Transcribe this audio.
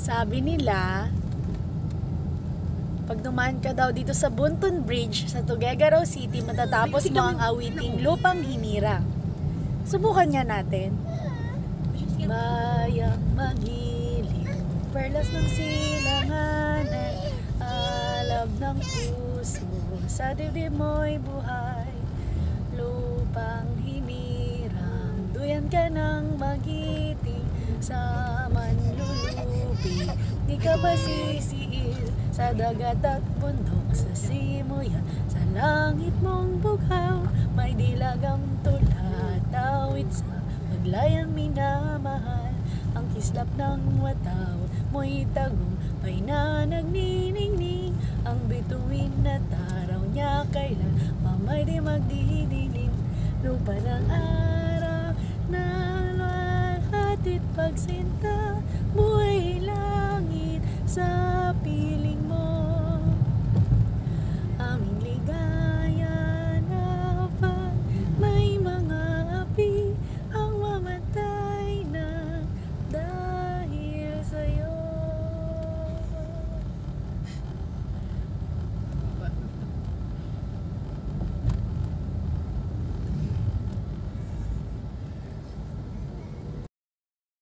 Sabi nila, pag dumaan ka daw dito sa Bunton Bridge sa Tuguegarao City, matatapos mo ang awiting Lupang Hinirang. Subukan nga natin. Bayang magiling, perlas ng silanganan, alab ng puso, sa dibdib mo'y buhay. Lupang hinirang, duyan ka ng magiting, sa manlulupi, di ka ba sisiil, sa dagat at bundok, sa simuyan, sa langit mong bughaw, may dilagang tula, tawid sa paglayang minamahal, ang kislap ng wataw, mo'y tagumpay na nagniningning, ang bituin na taraw niya kailan, mamay di magdidilim, lupa ng araw na hatid pagsinta, buhay